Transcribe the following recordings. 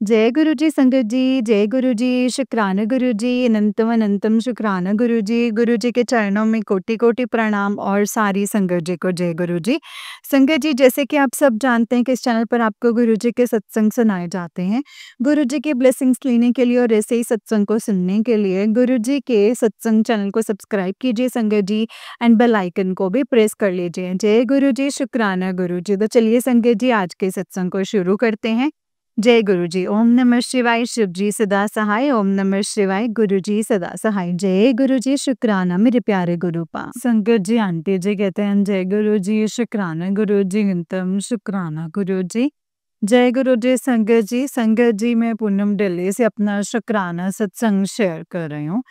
जय गुरु जी संगत जी, जय गुरु जी, शुक्राना गुरु जी, अनंतम अनंतम शुक्राना गुरु जी के चरणों में कोटि-कोटि प्रणाम और सारी संगत जी को जय गुरु जी। संगत जी जैसे कि आप सब जानते हैं कि इस चैनल पर आपको गुरु जी के सत्संग सुनाए जाते हैं। गुरु जी की ब्लेसिंग्स लेने के लिए और ऐसे ही सत्संग को सुनने के लिए गुरु जी के सत्संग चैनल को सब्सक्राइब कीजिए संगत जी एंड बेल आइकन को भी प्रेस कर लीजिए। जय गुरु जी, शुक्राना गुरु जी। तो चलिए संगत जी आज के सत्संग को शुरू करते हैं। जय गुरु जी। ओम नमः शिवाय, शिव जी सदा सहाय। ओम नमः शिवाय, गुरु जी सदा सहाय। जय गुरु जी, शुक्राना मेरे प्यारे गुरु पा। संगत जी आंटी जी कहते हैं जय गुरु जी, शुक्राना गुरु जी, अंतम शुक्राना गुरु जी। जय गुरु जी संगत जी मैं पूनम दिल्ली से अपना शुक्राना सत्संग शेयर कर रही हूँ।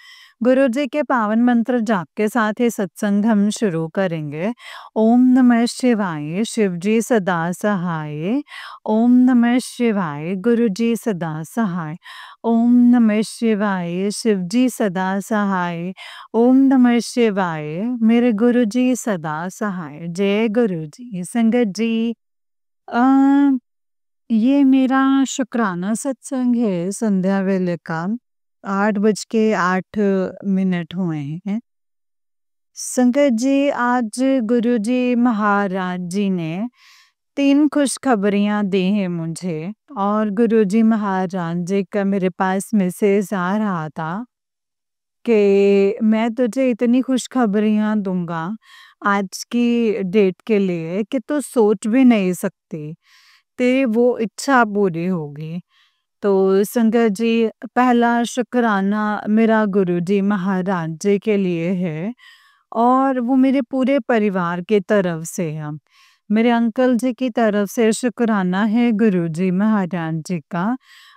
गुरु जी के पावन मंत्र जाप के साथ ये सत्संग हम शुरू करेंगे। ओम नमः शिवाय, शिव जी सदा सहाय। ओम नमः शिवाय, गुरु जी सदा सहाय। ओम नमः शिवाय, शिव जी सदा सहाय। ओम नमः शिवाय, मेरे गुरु जी सदा सहाय। जय गुरु जी। संगत जी ये मेरा शुक्राना सत्संग है संध्या वेले का। 8:08 हुए हैं। संगत जी आज गुरु जी महाराज जी ने 3 खुशखबरियाँ दी हैं मुझे और गुरु जी महाराज जी का मेरे पास मैसेज आ रहा था कि मैं तुझे इतनी खुशखबरियाँ दूँगा आज की डेट के लिए कि तू सोच भी नहीं सकती। तेरी वो इच्छा पूरी होगी। तो संगत जी पहला शुक्राना मेरा गुरुजी महाराज जी के लिए है और वो मेरे पूरे परिवार की तरफ से है। मेरे अंकल जी की तरफ से शुक्राना है गुरुजी महाराज जी का।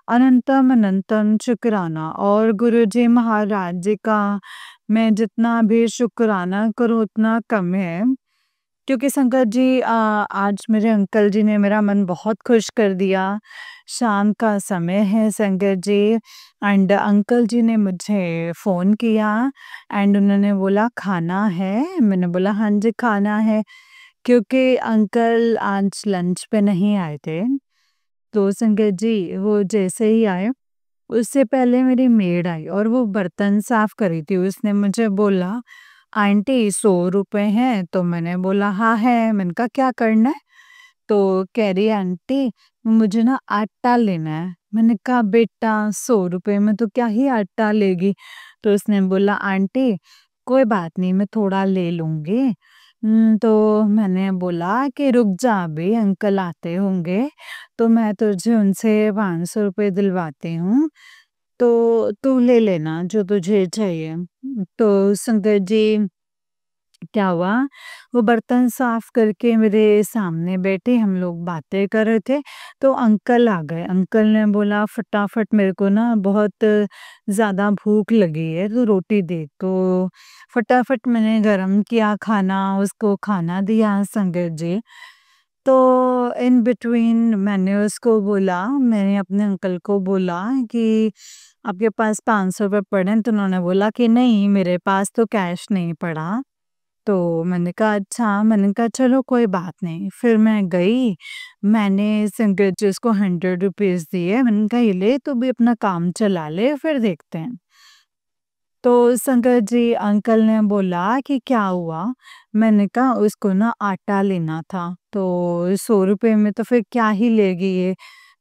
अनंतम अनंतम शुक्राना और गुरुजी महाराज जी का मैं जितना भी शुक्राना करूँ उतना कम है। क्योंकि संगत जी आज मेरे अंकल जी ने मेरा मन बहुत खुश कर दिया। शाम का समय है संगत जी एंड अंकल जी ने मुझे फ़ोन किया एंड उन्होंने बोला खाना है? मैंने बोला हाँ जी खाना है। क्योंकि अंकल आज लंच पे नहीं आए थे। तो संगत जी वो जैसे ही आए उससे पहले मेरी मेड आई और वो बर्तन साफ कर रही थी। उसने मुझे बोला आंटी 100 रुपए हैं तो मैंने बोला हाँ है। मैंने कहा क्या करना है? तो कह रही आंटी मुझे ना आटा लेना है। मैंने कहा बेटा 100 रुपए में तो क्या ही आटा लेगी। तो उसने बोला आंटी कोई बात नहीं मैं थोड़ा ले लूंगी। तो मैंने बोला कि रुक जा अभी अंकल आते होंगे तो मैं तुझे उनसे 500 रुपए दिलवाती हूँ। तो तू ले लेना जो तुझे चाहिए। तो संगत जी क्या हुआ वो बर्तन साफ करके मेरे सामने बैठे हम लोग बातें कर रहे थे तो अंकल आ गए। अंकल ने बोला फटाफट मेरे को ना बहुत ज़्यादा भूख लगी है तो रोटी दे। तो फटाफट मैंने गरम किया खाना उसको खाना दिया संगत जी। तो इन बिटवीन मैंने उसको बोला मैंने अपने अंकल को बोला कि आपके पास 500 रुपए पड़े हैं? तो उन्होंने बोला कि नहीं मेरे पास तो कैश नहीं पड़ा। तो मैंने कहा अच्छा, मैंने कहा चलो कोई बात नहीं। फिर मैं गई, मैंने संगत जी उसको 100 रुपीज़ दिए। मैंने कहा ये ले तू भी अपना काम चला ले फिर देखते हैं। तो संगत जी अंकल ने बोला कि क्या हुआ? मैंने कहा उसको ना आटा लेना था। तो 100 रुपए में तो फिर क्या ही लेगी ये?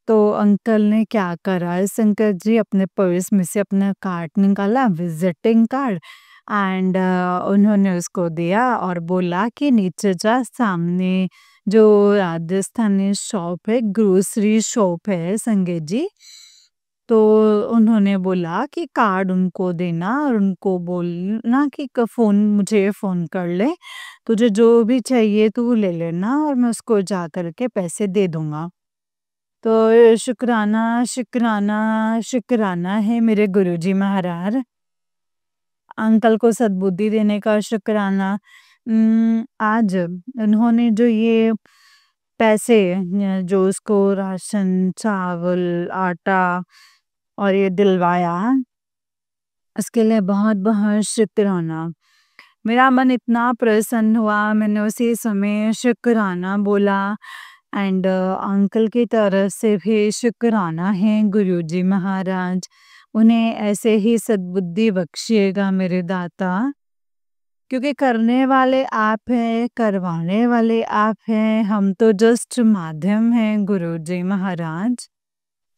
तो अंकल ने क्या करा संगत जी अपने पर्स में से अपना कार्ड निकाला विजिटिंग कार्ड एंड उन्होंने उसको दिया और बोला कि नीचे जा सामने जो राजस्थानी शॉप है ग्रोसरी शॉप है संगत जी। तो उन्होंने बोला कि कार्ड उनको देना और उनको बोलना कि मुझे फ़ोन कर ले। तुझे जो भी चाहिए तू ले लेना और मैं उसको जा कर के पैसे दे दूँगा। तो शुक्राना, शुक्राना, शुक्राना है मेरे गुरुजी महाराज। अंकल को सद्बुद्धि देने का शुक्राना। आज उन्होंने जो ये पैसे जो उसको राशन, चावल, आटा और ये दिलवाया, उसके लिए बहुत-बहुत शुक्राना। मेरा मन इतना प्रसन्न हुआ, मैंने उसी समय शुक्राना बोला एंड अंकल की तरफ से भी शुक्राना है गुरुजी महाराज। उन्हें ऐसे ही सद्बुद्धि बख्शिएगा मेरे दाता, क्योंकि करने वाले आप हैं, करवाने वाले आप हैं, हम तो जस्ट माध्यम हैं गुरुजी महाराज।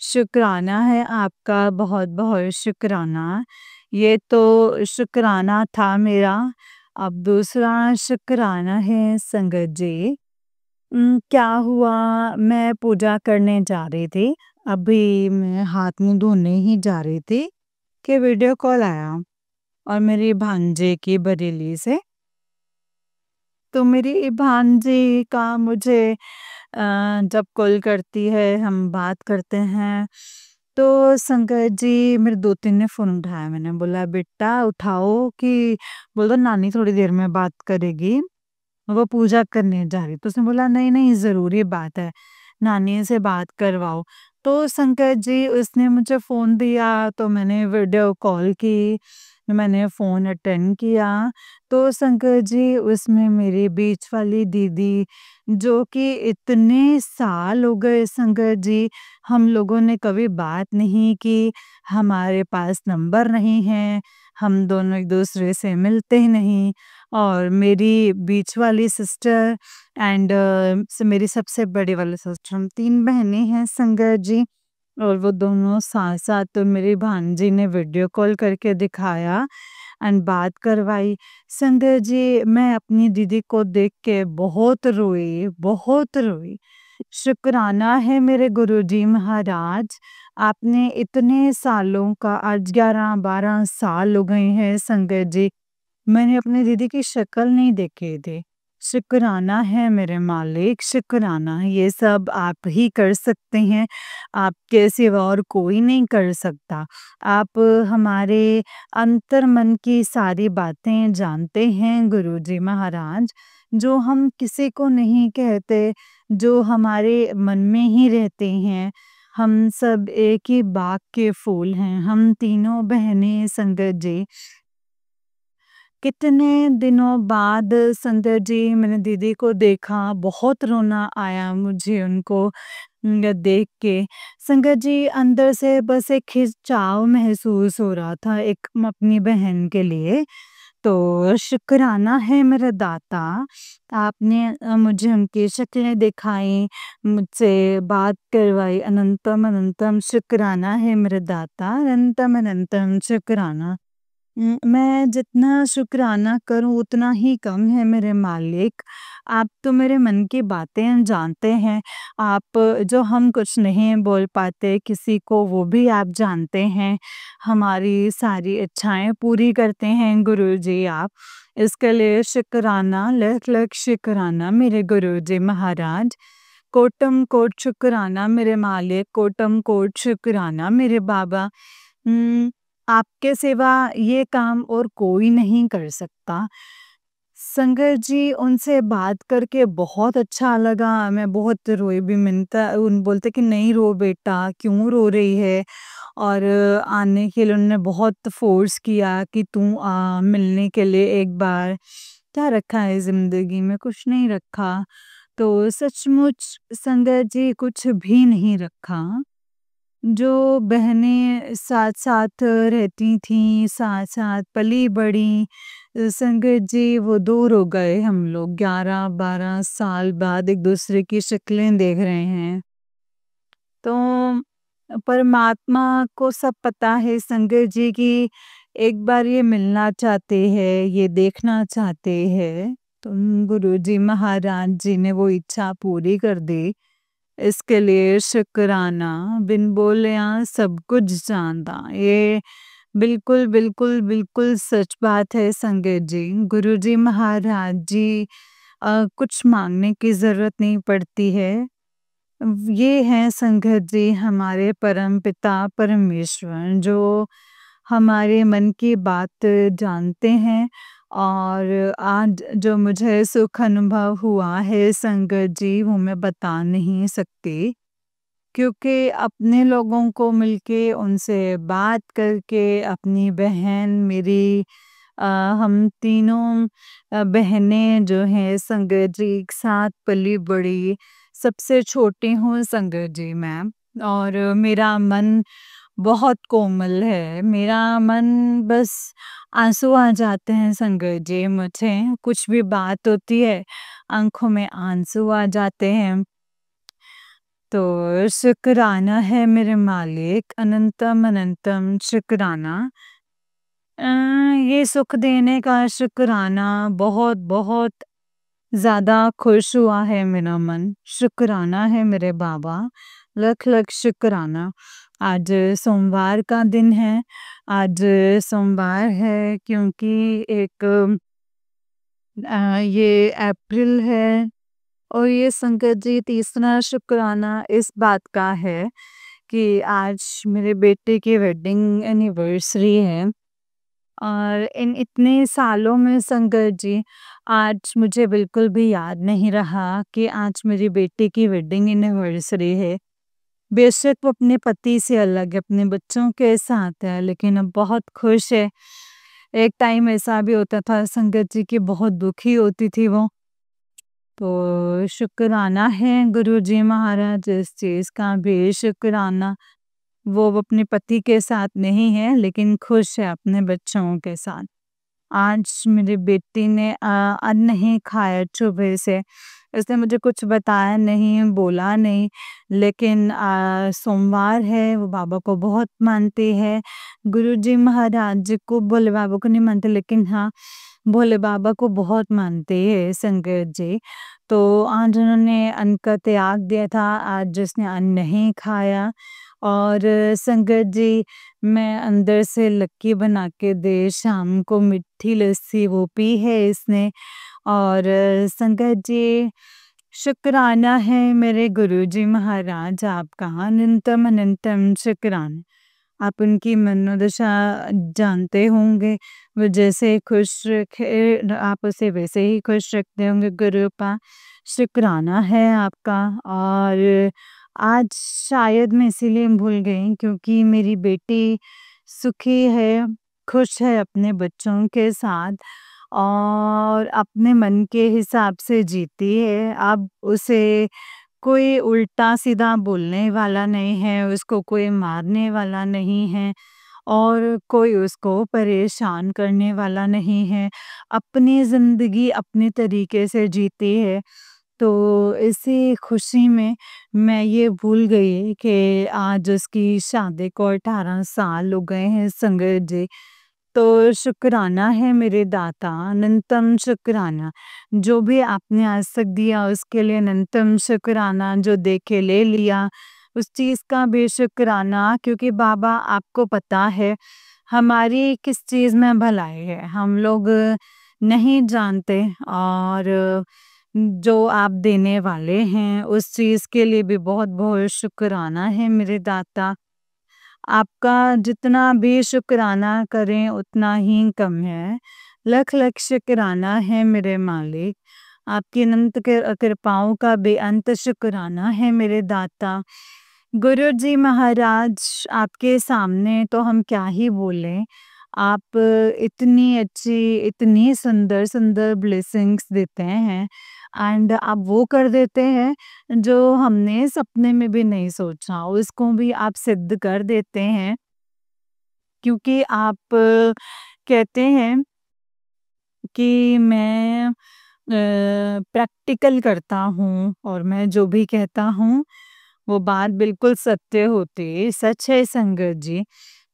शुक्राना है आपका, बहुत-बहुत शुक्राना। ये तो शुक्राना था मेरा, अब दूसरा शुक्राना है संगत जी। क्या हुआ, मैं पूजा करने जा रही थी, अभी मैं हाथ-मुँह धोने ही जा रही थी कि वीडियो कॉल आया और मेरी भांजे की बरेली से। तो मेरी भांजी का मुझे जब कॉल करती है, हम बात करते हैं, तो संगत जी मेरे 2-3 ने फ़ोन उठाया। मैंने बोला बेटा उठाओ, कि बोल दो नानी थोड़ी देर में बात करेगी, वो पूजा करने जा रही। तो उसने बोला नहीं नहीं ज़रूरी बात है, नानी से बात करवाओ। तो संगत जी उसने मुझे फ़ोन दिया, तो मैंने वीडियो कॉल की, मैंने फ़ोन अटेंड किया। तो संगत जी उसमें मेरी बीच वाली दीदी, जो कि इतने साल हो गए संगत जी, हम लोगों ने कभी बात नहीं की, हमारे पास नंबर नहीं है, हम दोनों एक-दूसरे से मिलते ही नहीं। और मेरी बीच वाली सिस्टर एंड मेरी सबसे बड़ी वाली सिस्टर, हम 3 बहनें हैं संगत जी। और वो दोनों साथ-साथ, तो मेरी भांजी ने वीडियो कॉल करके दिखाया एंड बात करवाई। संगत जी मैं अपनी दीदी को देख के बहुत रोई, बहुत रोई। शुक्राना है मेरे गुरुजी महाराज, आपने इतने सालों का, आज 11-12 साल हो गए हैं संगत जी, मैंने अपनी दीदी की शक्ल नहीं देखी थी। शुक्राना है मेरे मालिक, शुक्राना, ये सब आप ही कर सकते हैं, आपके सिवा और कोई नहीं कर सकता। आप हमारे अंतर्मन की सारी बातें जानते हैं गुरुजी महाराज, जो हम किसी को नहीं कहते, जो हमारे मन में ही रहते हैं। हम सब एक ही बाग के फूल हैं, हम तीनों बहनें संगत जी। कितने दिनों बाद संगत जी मैंने दीदी को देखा, बहुत रोना आया मुझे उनको देख के। संगत जी अंदर से बस एक खिंचाव महसूस हो रहा था एक अपनी बहन के लिए। तो शुक्राना है मेरे दाता, आपने मुझे उनकी शक्लें दिखाई, मुझसे बात करवाई, अनंतम अनंतम शुक्राना है मेरे दाता, अनंतम अनंतम शुक्राना। मैं जितना शुक्राना करूँ उतना ही कम है मेरे मालिक। आप तो मेरे मन की बातें जानते हैं। आप, जो हम कुछ नहीं बोल पाते किसी को, वो भी आप जानते हैं। हमारी सारी इच्छाएँ पूरी करते हैं गुरुजी आप। इसके लिए शुक्राना, लख-लख शुक्राना मेरे गुरुजी महाराज। कोटि-कोटि शुक्राना मेरे मालिक, कोटि-कोटि शुक्राना मेरे बाबा। आपके सिवा ये काम और कोई नहीं कर सकता। संगत जी उनसे बात करके बहुत अच्छा लगा, मैं बहुत रोई भी, उन बोलते कि नहीं रो बेटा, क्यों रो रही है? और आने के लिए उन्होंने बहुत फ़ोर्स किया कि तू आ मिलने के लिए एक बार। क्या रखा है ज़िंदगी में? कुछ नहीं रखा। तो सचमुच संगत जी कुछ भी नहीं रखा। जो बहनें साथ-साथ रहती थीं, साथ-साथ पली-बड़ी, संगत जी वो दूर हो गए, हम लोग 11-12 साल बाद एक-दूसरे की शक्लें देख रहे हैं। तो परमात्मा को सब पता है संगत जी कि एक बार ये मिलना चाहते हैं, ये देखना चाहते हैं, तो गुरुजी महाराज जी ने वो इच्छा पूरी कर दी। इसके लिए शुक्राना, बिन बोलिया सब कुछ जानता। ये बिल्कुल, बिल्कुल, बिल्कुल सच बात है संगत जी। गुरुजी महाराज जी कुछ माँगने की ज़रूरत नहीं पड़ती है। ये हैं संगत जी हमारे परमपिता परमेश्वर, जो हमारे मन की बात जानते हैं। और आज जो मुझे सुख अनुभव हुआ है संगत जी, वो मैं बता नहीं सकती। क्योंकि अपने लोगों को मिलके, उनसे बात करके, अपनी बहन मेरी, हम तीनों बहनें जो हैं संगत जी एक साथ पली-बड़ी, सबसे छोटी हूँ संगत जी मैं, और मेरा मन बहुत कोमल है। मेरा मन बस आँसू आ जाते हैं संगत जी मुझे। कुछ भी बात होती है, आँखों में आँसू आ जाते हैं। तो शुक्राना है मेरे मालिक, अनंतम अनंतम शुक्राना। ये सुख देने का शुक्राना, बहुत बहुत ज़्यादा खुश हुआ है मेरा मन। शुक्राना है मेरे बाबा, लख लख शुक्राना। आज सोमवार का दिन है। आज सोमवार है क्योंकि एक ये अप्रैल है, और ये संकट जी तीसरा शुक्राना इस बात का है कि आज मेरे बेटे की वेडिंग एनिवर्सरी है। और इन इतने सालों में संगत जी, आज मुझे बिल्कुल भी याद नहीं रहा कि आज मेरी बेटी की वेडिंग एनिवर्सरी है। बेशक वो अपने पति से अलग है, अपने बच्चों के साथ है, लेकिन अब बहुत खुश है। एक टाइम ऐसा भी होता था संगत जी कि बहुत दुखी होती थी वो। तो शुक्राना है गुरुजी महाराज, इस चीज़ का भी शुक्राना। वो अपने पति के साथ नहीं है, लेकिन खुश है अपने बच्चों के साथ। आज मेरी बेटी ने अन्न नहीं खाया सुबह से। उसने मुझे कुछ बताया नहीं, बोला नहीं, लेकिन सोमवार है, वो बाबा को बहुत मानती है। गुरुजी महाराज जी को, भोले बाबा को नहीं मानते, लेकिन हाँ, भोले बाबा को बहुत मानती है संगत जी। तो आज उन्होंने अन्न का त्याग दिया था, आज उसने अन्न नहीं खाया। और संगत जी, मैं अंदर से लक्की बना के दे शाम को मीठी लस्सी वो पी है इसने। और संगत जी, शुक्राना है मेरे गुरुजी महाराज आपका, अनंतम अनंतम शुक्राना। आप उनकी मनोदशा जानते होंगे, वो जैसे खुश रखे आप उसे वैसे ही खुश रखते होंगे गुरुपा। शुक्राना है आपका। और आज शायद मैं इसीलिए भूल गई क्योंकि मेरी बेटी सुखी है, खुश है अपने बच्चों के साथ, और अपने मन के हिसाब से जीती है। अब उसे कोई उल्टा-सीधा बोलने वाला नहीं है, उसको कोई मारने वाला नहीं है, और कोई उसको परेशान करने वाला नहीं है। अपनी ज़िंदगी अपने तरीके से जीती है। तो इसी खुशी में मैं ये भूल गई कि आज उसकी शादी को 18 साल हो गए हैं संगत जी। तो शुक्राना है मेरे दाता, अनंतम शुक्राना। जो भी आपने आज तक दिया उसके लिए अनंतम शुक्राना, जो दे के ले लिया उस चीज़ का भी शुक्राना, क्योंकि बाबा आपको पता है हमारी किस चीज़ में भलाई है, हम लोग नहीं जानते। और जो आप देने वाले हैं उस चीज़ के लिए भी बहुत-बहुत शुक्राना है मेरे दाता। आपका जितना भी शुक्राना करें उतना ही कम है। लख-लख शुक्राना है मेरे मालिक। आपकी अनंत कृपाओं का बेअंत शुक्राना है मेरे दाता। गुरुजी महाराज, आपके सामने तो हम क्या ही बोलें। आप इतनी अच्छी, इतनी सुंदर-सुंदर ब्लेसिंग्स देते हैं, एंड आप वो कर देते हैं जो हमने सपने में भी नहीं सोचा, उसको भी आप सिद्ध कर देते हैं। क्योंकि आप कहते हैं कि मैं प्रैक्टिकल करता हूँ, और मैं जो भी कहता हूँ वो बात बिल्कुल सत्य होती है। सच है संगत जी।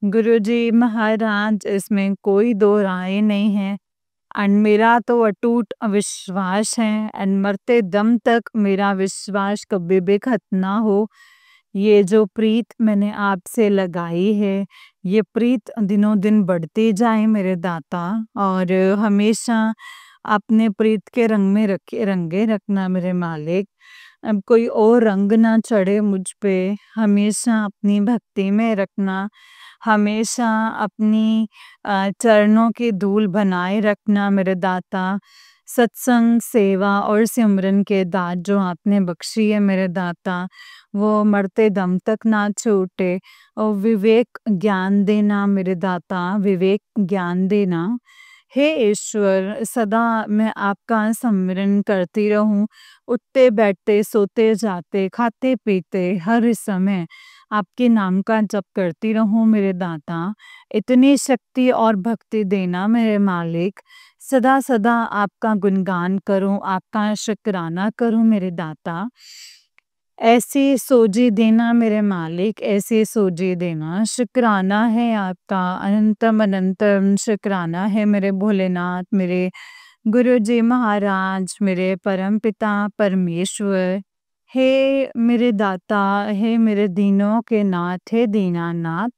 गुरुजी महाराज, इसमें कोई दो राय नहीं है। एंड मेरा तो अटूट विश्वास है, एंड मरते दम तक मेरा विश्वास कभी भी खत्म ना हो। ये जो प्रीत मैंने आपसे लगाई है, ये प्रीत दिनों दिन बढ़ती जाए मेरे दाता, और हमेशा अपने प्रीत के रंग में रंगे रखना मेरे मालिक। अब कोई और रंग ना चढ़े मुझ पे, हमेशा अपनी भक्ति में रखना, हमेशा अपनी चरणों की धूल बनाए रखना मेरे दाता। सत्संग, सेवा और सिमरन के दात जो आपने बख्शी है मेरे दाता, वो मरते दम तक ना छूटे। और विवेक ज्ञान देना मेरे दाता, विवेक ज्ञान देना। हे ईश्वर, सदा मैं आपका स्मरण करती रहूं, उठते बैठते सोते जाते खाते पीते हर समय आपके नाम का जप करती रहूं मेरे दाता। इतनी शक्ति और भक्ति देना मेरे मालिक। सदा सदा आपका गुणगान करूं, आपका शुक्राना करूं मेरे दाता। ऐसी सोजी देना मेरे मालिक, ऐसी सोजी देना। शुक्राना है आपका अनंतम अनंतम, शुक्राना है मेरे भोलेनाथ, मेरे गुरु जी महाराज, मेरे परम पिता परमेश्वर। हे मेरे दाता, हे मेरे दीनों के नाथ, हे दीनानाथ,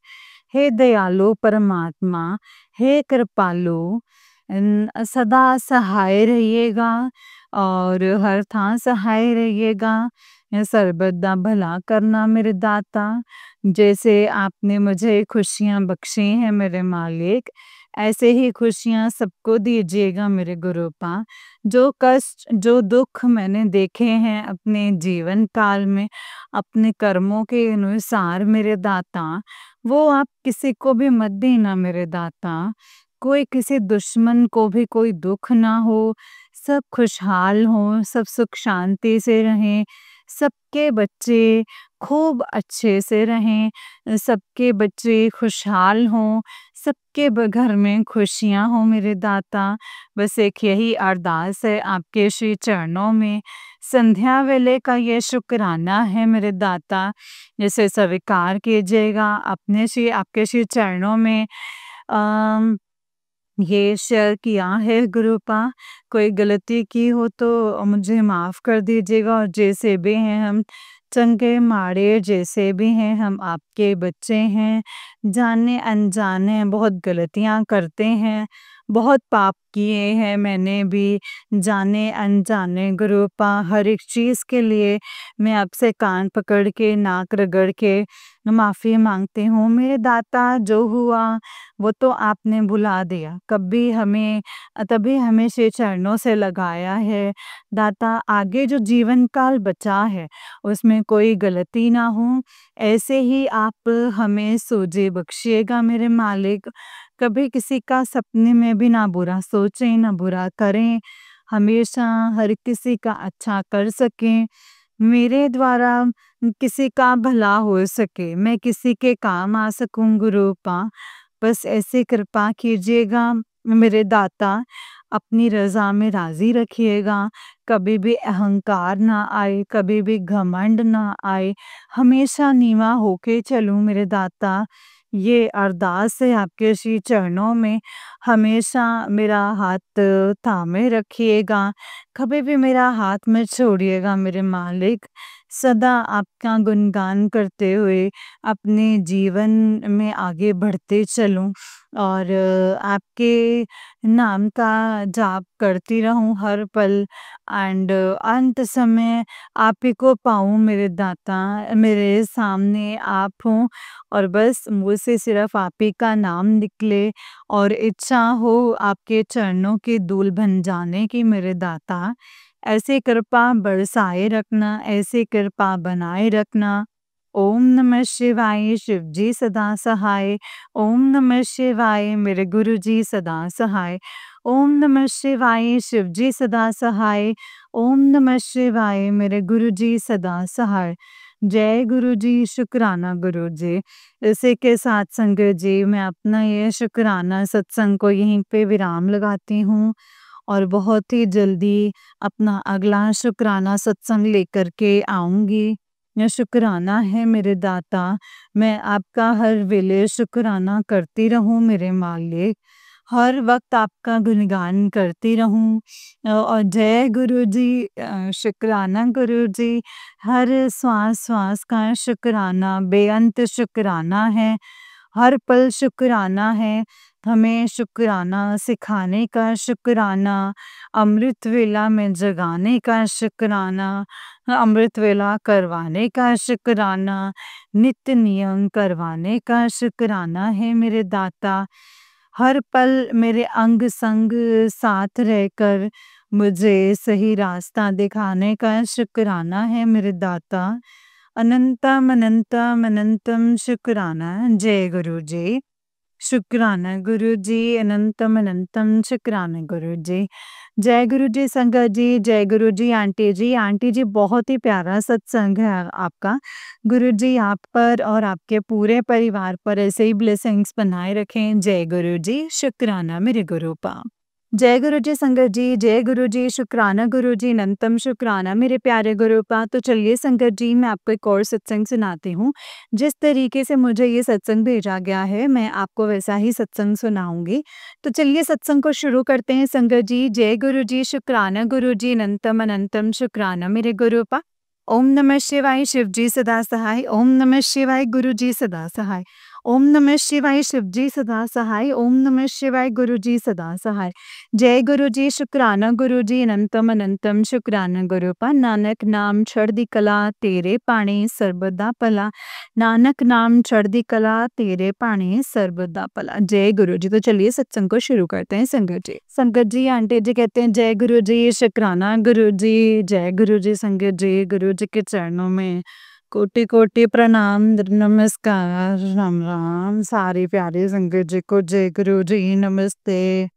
हे दयालु परमात्मा, हे कृपालु, सदा सहाय रहिएगा और हर थां सहाय रहिएगा। सर्वदा भला करना मेरे दाता। जैसे आपने मुझे खुशियाँ बख्शी हैं मेरे मालिक, ऐसे ही खुशियाँ सबको दीजिएगा मेरे गुरुपा। जो कष्ट, जो दुख मैंने देखे हैं अपने जीवन काल में, अपने कर्मों के अनुसार मेरे दाता, वो आप किसी को भी मत देना मेरे दाता। कोई किसी दुश्मन को भी कोई दुख ना हो, सब खुशहाल हों, सब सुख शांति से रहें, सबके बच्चे खूब अच्छे से रहें, सबके बच्चे खुशहाल हों, सबके घर में खुशियाँ हों मेरे दाता। बस एक यही अरदास है आपके श्री चरणों में। संध्या वेले का ये शुक्राना है मेरे दाता, जिसे स्वीकार कीजिएगा अपने श्री आपके श्री चरणों में। अम ये शेयर किया है गुरुपा। कोई गलती की हो तो मुझे माफ़ कर दीजिएगा, और जैसे भी हैं हम चंगे माड़े जैसे भी हैं, हम आपके बच्चे हैं। जाने अनजाने बहुत गलतियां करते हैं, बहुत पाप किए हैं मैंने भी, जाने अनजाने गुरुपा। हर एक चीज़ के लिए मैं आपसे कान पकड़ के नाक रगड़ के माफ़ी मांगती हूँ मेरे दाता। जो हुआ वो तो आपने भुला दिया, कभी हमें तभी हमें से चरणों से लगाया है दाता। आगे जो जीवन काल बचा है उसमें कोई गलती ना हो, ऐसे ही आप हमें सोझे बख्शिएगा मेरे मालिक। कभी किसी का सपने में भी ना बुरा सोचें, ना बुरा करें, हमेशा हर किसी का अच्छा कर सकें, मेरे द्वारा किसी का भला हो सके, मैं किसी के काम आ सकूं गुरुपा। बस ऐसे कृपा कीजिएगा मेरे दाता, अपनी रज़ा में राज़ी रखिएगा। कभी भी अहंकार ना आए, कभी भी घमंड ना आए, हमेशा नीवा होके चलूँ मेरे दाता। ये अरदास है आपके श्री चरणों में। हमेशा मेरा हाथ थामे रखिएगा, कभी भी मेरा हाथ मत छोड़िएगा मेरे मालिक। सदा आपका गुणगान करते हुए अपने जीवन में आगे बढ़ते चलूं, और आपके नाम का जाप करती रहूं हर पल, एंड अंत समय आप ही को पाऊं मेरे दाता। मेरे सामने आप हों और बस मुँह से सिर्फ आप ही का नाम निकले, और इच्छा हो आपके चरणों के धूल बन जाने की मेरे दाता। ऐसे कृपा बरसाए रखना, ऐसे कृपा बनाए रखना। ओम नमः शिवाय, शिव जी सदा सहाय। ओम नमः शिवाय, मेरे गुरु जी सदा सहाय। ओम नमः शिवाय, शिव जी सदा सहाय। ओम नमः शिवाय, मेरे गुरु जी सदा सहाय। जय गुरु जी, शुक्राना गुरु जी। इसी के साथ संगत जी, मैं अपना ये शुक्राना सत्संग को यहीं पे विराम लगाती हूँ, और बहुत ही जल्दी अपना अगला शुक्राना सत्संग लेकर के आऊँगी। यह शुक्राना है मेरे दाता, मैं आपका हर वेले शुक्राना करती रहूँ मेरे मालिक, हर वक़्त आपका गुणगान करती रहूँ। और जय गुरु जी, शुक्राना गुरु जी, हर श्वास-श्वास का शुक्राना, बेअंत शुक्राना है, हर पल शुक्राना है। हमें शुक्राना सिखाने का शुक्राना, अमृत वेला में जगाने का शुक्राना, अमृत वेला करवाने का शुक्राना, नित्य नियम करवाने का शुक्राना है मेरे दाता। हर पल मेरे अंग संग साथ रहकर मुझे सही रास्ता दिखाने का शुक्राना है मेरे दाता। अनंतम अनंतम अनंतम शुक्राना। जय गुरु जी। शुक्राना गुरु जी, अनंतम अनंतम शुक्राना गुरु जी। जय गुरु जी संगत जी, जय गुरु जी आंटी जी। आंटी जी बहुत ही प्यारा सत्संग है आपका। गुरु जी आप पर और आपके पूरे परिवार पर ऐसे ही ब्लेसिंग्स बनाए रखें। जय गुरु जी, शुक्राना मेरे गुरु पा। जय गुरु जी संगत जी, जय गुरु जी, शुक्राना गुरु जी, अनंतम शुक्राना मेरे प्यारे गुरु पा। तो चलिए संगत जी मैं आपको एक और सत्संग सुनाती हूँ। जिस तरीके से मुझे ये सत्संग भेजा गया है मैं आपको वैसा ही सत्संग सुनाऊंगी। तो चलिए सत्संग को शुरू करते हैं संगत जी। जय गुरु जी, शुक्राना गुरु जी, अनंतम अनंतम शुक्राना मेरे गुरु पा। ओम नमः शिवाय शिव जी सदा सहाय, ओम नमः शिवाय गुरु जी सदा सहाय, ओम नमः शिवाय शिव जी सदा सहाय, ओम नमः शिवाय गुरु जी सदा सहाय। जय गुरु जी, शुक्राना गुरु जी, अनंतम अनंतम शुक्राना गुरु पा। नानक नाम छड़दी कला तेरे पाणी सर्वदा भला, नानक नाम छड़दी कला तेरे पाणी सर्वदा भला। जय गुरु जी। तो चलिए सत्संग को शुरू करते हैं संगत जी। संगत जी आंटी जी कहते हैं जय गुरु जी, शुक्राना गुरु जी, जय गुरु जी संगत जी। गुरु जी के चरणों में कोटि कोटि प्रणाम नमस्कार राम राम। सारी प्यारी संगत जी को जय गुरु जी, नमस्ते।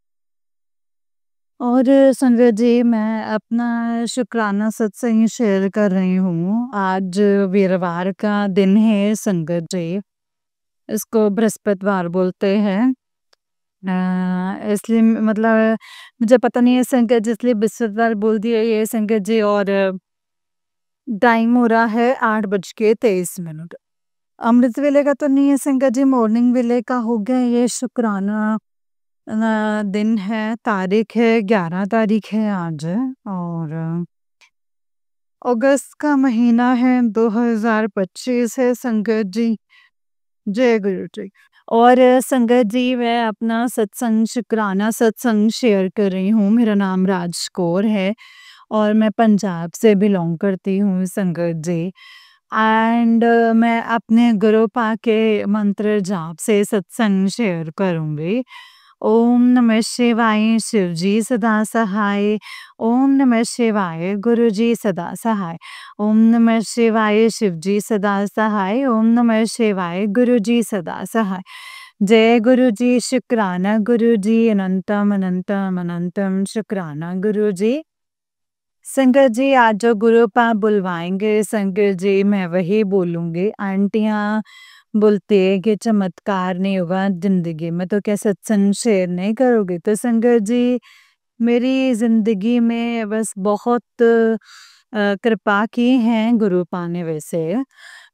और संगत जी मैं अपना शुक्राना सत्संग शेयर कर रही हूँ। आज वीरवार का दिन है संगत जी, इसको बृहस्पतिवार बोलते हैं। इसलिए मतलब मुझे पता नहीं है संगत जी, इसलिए बृहस्पतिवार बोल दिया ये संगत जी। और टाइम हो रहा है 8:23। अमृत वेले का तो नहीं है संगत जी, मॉर्निंग वेले का हो गया। ये शुक्राना दिन है, तारीख है 11 तारीख है आज। और अगस्त का महीना है, 2025 है संगत जी। जय गुरु जी। और संगत जी मैं अपना सत्संग शुक्राना सत्संग शेयर कर रही हूँ। मेरा नाम राज कौर है और मैं पंजाब से बिलोंग करती हूँ संगत जी। एंड मैं अपने गुरु पा के मंत्र जाप से सत्संग शेयर करूँगी। ओम नमः शिवाय शिव जी सदा सहाय, ओम नमः शिवाय गुरु जी सदा सहाय, ओम नमः शिवाय शिव जी सदा सहाय, ओम नमः शिवाय गुरु जी सदा सहाय। जय गुरु जी, शुक्राना गुरु जी, अनंतम अनंतम अनंतम शुक्राना गुरु जी। संगत जी आज जो गुरु पा बुलवाएंगे संगत जी मैं वही बोलूंगी। आंटियां बोलती है कि चमत्कार नहीं होगा जिंदगी में तो क्या सत्संग शेयर नहीं करोगे। तो संगत जी मेरी जिंदगी में बस बहुत कृपा की है गुरु पा ने। वैसे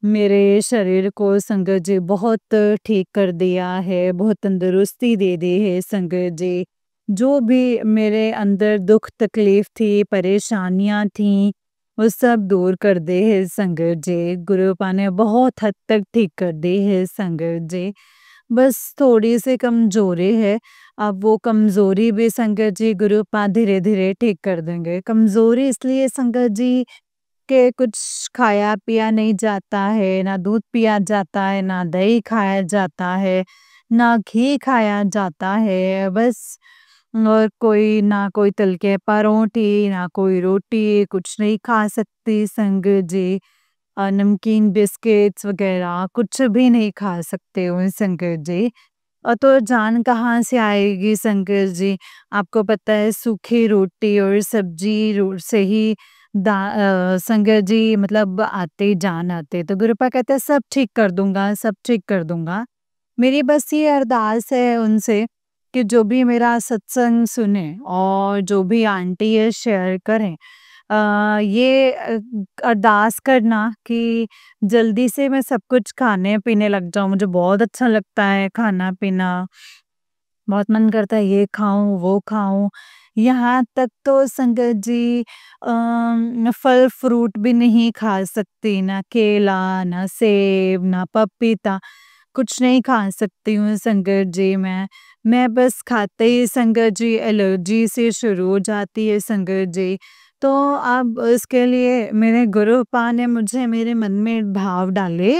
मेरे शरीर को संगत जी बहुत ठीक कर दिया है, बहुत तंदुरुस्ती दे दी है संगत जी। जो भी मेरे अंदर दुख तकलीफ थी, परेशानियां थी, वो सब दूर कर दे है संगत जी। गुरु पा ने बहुत हद तक ठीक कर दी है संगत जी। बस थोड़ी सी कमजोरी है, अब वो कमजोरी भी संगत जी गुरु पा धीरे धीरे ठीक कर देंगे। कमजोरी इसलिए संगत जी के कुछ खाया पिया नहीं जाता है, ना दूध पिया जाता है, ना दही खाया जाता है, ना घी खाया जाता है। बस और कोई ना कोई तल के परोठी, ना कोई रोटी, कुछ नहीं खा सकती संगत जी। नमकीन बिस्किट्स वगैरह कुछ भी नहीं खा सकते हो संगत जी। तो जान कहाँ से आएगी संगत जी। आपको पता है सूखी रोटी और सब्जी से ही संगत जी मतलब आते जान आते। तो गुरुपा कहते हैं सब ठीक कर दूंगा, सब ठीक कर दूंगा। मेरी बस ये अरदास है उनसे कि जो भी मेरा सत्संग सुने और जो भी आंटी है शेयर करें, ये अरदास करना कि जल्दी से मैं सब कुछ खाने पीने लग जाऊं। मुझे बहुत अच्छा लगता है खाना पीना, बहुत मन करता है ये खाऊं वो खाऊं। यहाँ तक तो संगत जी फल फ्रूट भी नहीं खा सकती, ना केला, ना सेब, ना पपीता, कुछ नहीं खा सकती हूँ संगत जी। मैं बस खाते ही संगत जी एलर्जी से शुरू हो जाती है संगत जी। तो अब इसके लिए मेरे गुरु पा ने मुझे मेरे मन में भाव डाले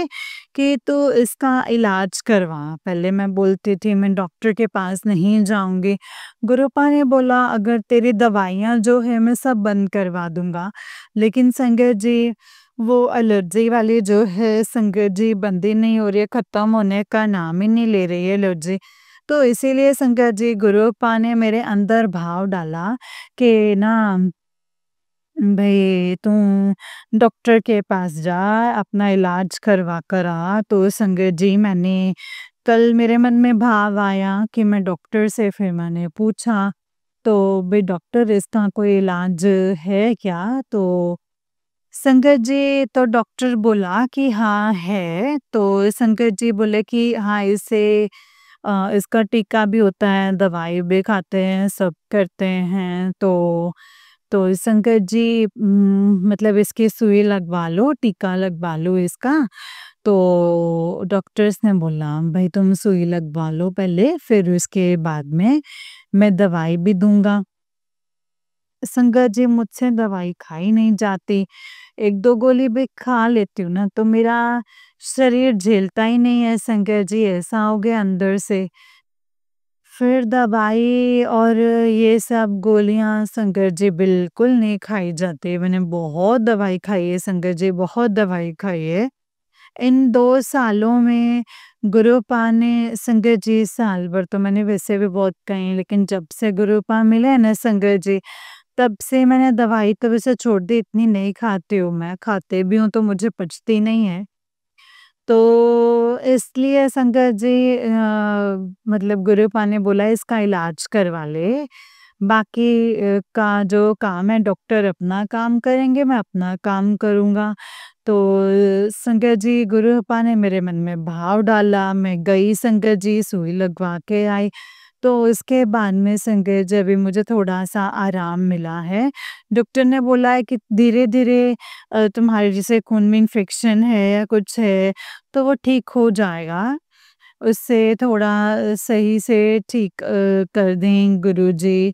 कि तू इसका इलाज करवा। पहले मैं बोलती थी मैं डॉक्टर के पास नहीं जाऊंगी। गुरुपा ने बोला अगर तेरी दवाइयाँ जो है मैं सब बंद करवा दूंगा। लेकिन संगत जी वो एलर्जी वाली जो है संगत जी बंद ही नहीं हो रही है, ख़त्म होने का नाम ही नहीं ले रही है एलर्जी। तो इसीलिए संगत जी गुरुपा ने मेरे अंदर भाव डाला कि ना भई तू डॉक्टर के पास जा, अपना इलाज करवा कर आ। तो संगत जी मैंने कल मेरे मन में भाव आया कि मैं डॉक्टर से फिर मैंने पूछा, तो भई डॉक्टर इसका कोई इलाज है क्या? तो संगत जी तो डॉक्टर बोला कि हाँ है। तो संगत जी बोले कि हाँ इसे इसका टीका भी होता है, दवाई भी खाते हैं, सब करते हैं। तो संगत जी मतलब इसकी सुई लगवा लो, टीका लगवा लो इसका। तो डॉक्टर्स ने बोला भई तुम सुई लगवा लो पहले, फिर उसके बाद में मैं दवाई भी दूँगा। संगत जी मुझसे दवाई खाई नहीं जाती। 1-2 गोली भी खा लेती हूँ ना तो मेरा शरीर झेलता ही नहीं है संगत जी, ऐसा हो गया अंदर से। फिर दवाई और ये सब गोलियाँ संगत जी बिल्कुल नहीं खाई जाती। मैंने बहुत दवाई खाई है संगत जी, बहुत दवाई खाई है। इन 2 सालों में गुरुपा ने संगत जी साल भर तो मैंने वैसे भी बहुत खाई, लेकिन जब से गुरुपा मिले हैं ना संगत जी, तब से मैंने दवाई तो वैसे छोड़ दी, इतनी नहीं खाती हूँ मैं, खाते भी हूँ तो मुझे पचती नहीं है। तो इसलिए संगत जी मतलब गुरुपा ने बोला इसका इलाज करवा ले, बाकी का जो काम है डॉक्टर अपना काम करेंगे, मैं अपना काम करूँगा। तो संगत जी गुरुपा ने मेरे मन में भाव डाला, मैं गई संगत जी, सुई लगवा के आई। तो इसके बाद में संगत जी अभी मुझे थोड़ा-सा आराम मिला है। डॉक्टर ने बोला है कि धीरे-धीरे तुम्हारे जैसे खून में इन्फेक्शन है या कुछ है, तो वो ठीक हो जाएगा। उससे थोड़ा सही से ठीक कर दें गुरुजी,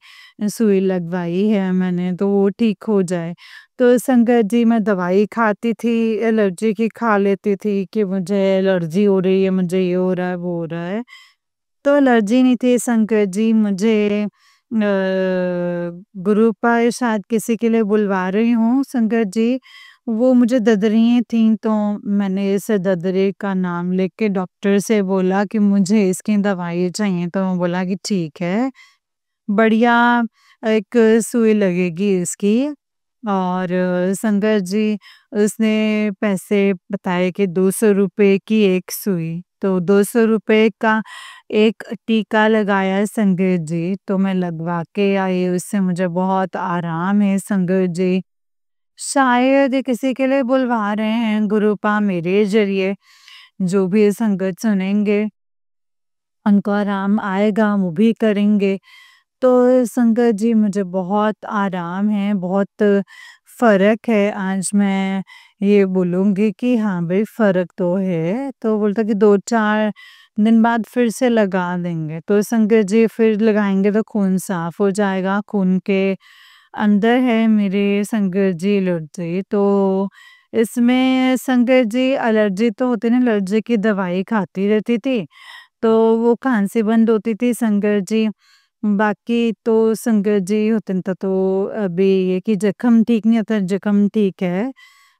सुई लगवाई है मैंने तो वो ठीक हो जाए। तो संगत जी मैं दवाई खाती थी, एलर्जी की खा लेती थी कि मुझे एलर्जी हो रही है, मुझे ये हो रहा है, वो हो रहा है। तो एलर्जी नहीं थी संकट जी, मुझे गुरुपा शायद किसी के लिए बुलवा रही हूँ संकट जी, वो मुझे ददरियाँ थीं तो मैंने इस ददरी का नाम लेके डॉक्टर से बोला कि मुझे इसकी दवाई चाहिए, तो वो बोला कि ठीक है, बढ़िया एक सुई लगेगी इसकी। और संगत जी उसने पैसे बताए कि 200 रुपए की 1 सुई, तो 200 रुपए का 1 टीका लगाया संगत जी, तो मैं लगवा के आई, उससे मुझे बहुत आराम है संगत जी। शायद ये किसी के लिए बुलवा रहे हैं गुरुपा मेरे ज़रिए, जो भी ये संगत सुनेंगे, उनको आराम आएगा, वो भी करेंगे। तो संगत जी मुझे बहुत आराम है, बहुत फ़र्क है, आज मैं ये बोलूँगी कि हाँ भई फ़र्क तो है। तो बोलता कि 2-4 दिन बाद फिर से लगा देंगे। तो संगत जी फिर लगाएँगे तो खून साफ़ हो जाएगा, खून के अंदर है मेरे संगत जी एलर्जी। तो इसमें संगत जी एलर्जी तो होती है ना, एलर्जी की दवाई खाती रहती थी, तो वो खाँसी बंद होती थी संगत जी। बाकी तो संगत जी होतन तो अभी ये कि जख्म ठीक नहीं होता, जख्म ठीक है,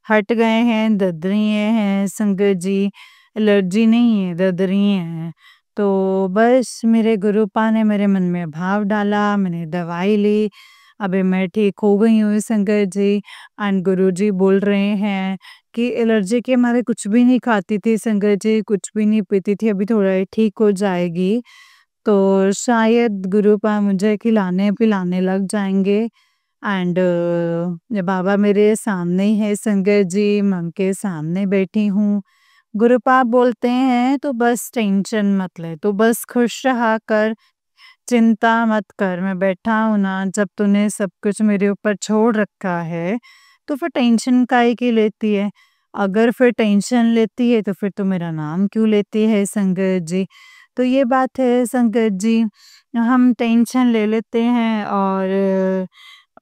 हट गए हैं, ददरियाँ हैं संगत जी, एलर्जी नहीं है, ददरियाँ हैं। तो बस मेरे गुरुपा ने मेरे मन में भाव डाला, मैंने दवाई ली, अभी मैं ठीक हो गई हूँ संगत जी। एंड गुरुजी बोल रहे हैं कि एलर्जी के मारे कुछ भी नहीं खाती थी संगत जी, कुछ भी नहीं पीती थी, अभी थोड़ा ये ठीक हो जाएगी। तो शायद गुरुपा मुझे खिलाने-पिलाने लग जाएँगे। एंड बाबा मेरे सामने ही है संगत जी, मैं उनके सामने बैठी हूँ। गुरुपा बोलते हैं तो बस टेंशन मत ले, तू बस खुश रहा कर, चिंता मत कर, मैं बैठा हूँ ना, जब तूने सब कुछ मेरे ऊपर छोड़ रखा है, तो फिर टेंशन काहे की लेती है? अगर फिर टेंशन लेती है तो फिर तू मेरा नाम क्यों लेती है संगत जी? तो ये बात है संगत जी, हम टेंशन ले लेते हैं और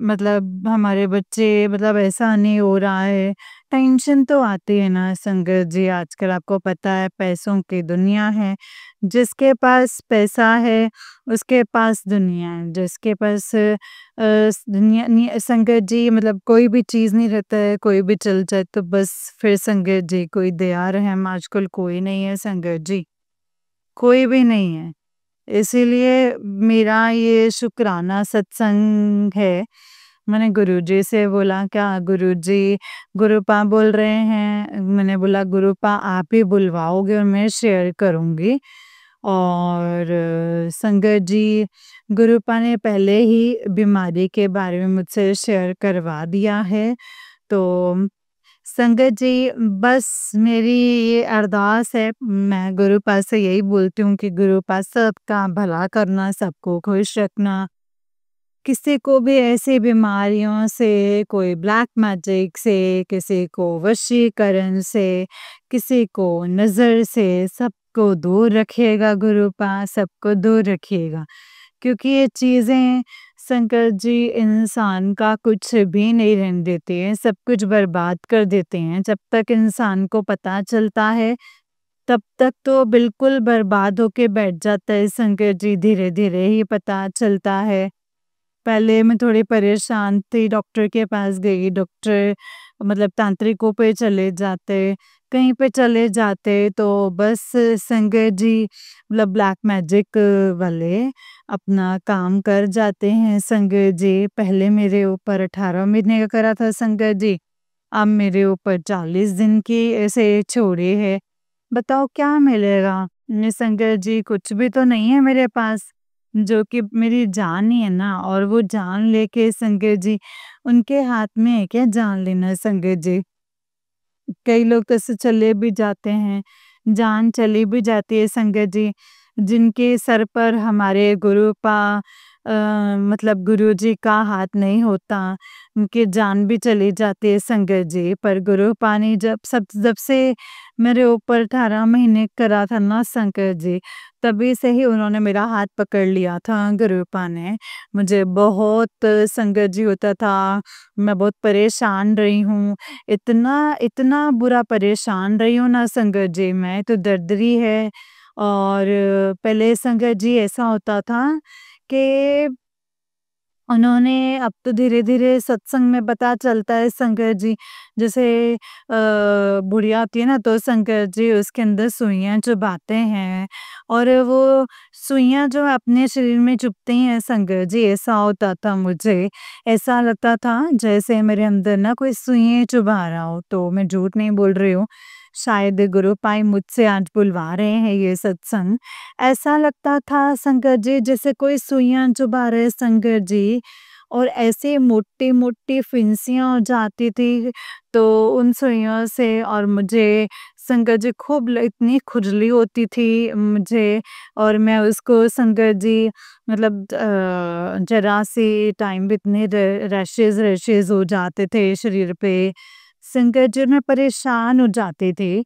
मतलब हमारे बच्चे मतलब ऐसा नहीं हो रहा है टेंशन तो आती है ना संगत जी, आजकल आपको पता है पैसों की दुनिया है। जिसके पास पैसा है, उसके पास दुनिया है। जिसके पास दुनिया नहीं संगत जी, मतलब कोई भी चीज़ नहीं रहता है, कोई भी चल जाए तो बस फिर संगत जी कोई दया रहम आजकल कोई नहीं है संगत जी, कोई भी नहीं है। इसीलिए मेरा ये शुक्राना सत्संग है। मैंने गुरुजी से बोला क्या गुरुजी, गुरुपा बोल रहे हैं, मैंने बोला गुरुपा आप ही बुलवाओगे और मैं शेयर करूँगी। और संगत जी, गुरुपा ने पहले ही बीमारी के बारे में मुझसे शेयर करवा दिया है। तो संगत जी, बस मेरी ये अरदास है, मैं गुरुपा से यही बोलती हूँ कि गुरुपा सबका भला करना, सबको खुश रखना। किसी को भी ऐसी बीमारियों से, कोई ब्लैक मैजिक से, किसी को वशीकरण से, किसी को नज़र से, सबको दूर रखिएगा गुरुपा, सबको दूर रखिएगा। क्योंकि ये चीज़ें संकट जी इंसान का कुछ भी नहीं रहने देती हैं, सब कुछ बर्बाद कर देते हैं। जब तक इंसान को पता चलता है, तब तक तो बिल्कुल बर्बाद होके बैठ जाता है संकट जी, धीरे-धीरे ही पता चलता है। पहले मैं थोड़ी परेशान थी, डॉक्टर के पास गई, डॉक्टर मतलब तांत्रिकों पे चले जाते, कहीं पे चले जाते तो बस संगत जी मतलब ब्लैक मैजिक वाले अपना काम कर जाते हैं संगत जी। पहले मेरे ऊपर 18 महीने का करा था संगत जी, अब मेरे ऊपर 40 दिन की ऐसे छोड़ी है। बताओ क्या मिलेगा? ये संगत जी कुछ भी तो नहीं है मेरे पास। जो कि मेरी जान ही है ना, और वो जान लेके संगत जी, उनके हाथ में है क्या जान लेना संगत जी? कई लोग तो ऐसे चले भी जाते हैं, जान चली भी जाती है संगत जी, जिनके सर पर हमारे गुरुपा मतलब गुरुजी का हाथ नहीं होता, उनकी जान भी चली जाती है संगत जी। पर गुरुपा ने जब से मेरे ऊपर 18 महीने करा था ना संगत जी, तभी से ही उन्होंने मेरा हाथ पकड़ लिया था गुरुपा ने। मुझे बहुत संगत जी होता था, मैं बहुत परेशान रही हूँ। इतना बुरा परेशान रही हूँ ना संगत जी, मैं तो दर्द-री है। और पहले संगत जी ऐसा होता था कि उन्होंने अब तो धीरे-धीरे सत्संग में पता चलता है संगत जी, जैसे बुढ़िया होती है ना तो संगत जी उसके अंदर सुइयाँ चुभाते हैं, और वो सुइयाँ जो अपने शरीर में चुभती हैं संगत जी, ऐसा होता था मुझे। ऐसा लगता था जैसे मेरे अंदर ना कोई सुइयाँ चुभा रहा हो, तो मैं झूठ नहीं बोल रही हूँ। शायद गुरुपाई मुझसे आज बुलवा रहे हैं ये सत्संग। ऐसा लगता था संगत जी जैसे कोई सुइयाँ चुभा रहे संगत जी, और ऐसे मोटी-मोटी फिंसियाँ हो जाती थी, तो उन सुइयों से और मुझे संगत जी खूब इतनी खुजली होती थी मुझे, और मैं उसको संगत जी मतलब ज़रा-सी टाइम पे इतने रैशेज़ हो जाते थे शरीर पे। संगत जी मैं परेशान हो जाती थी।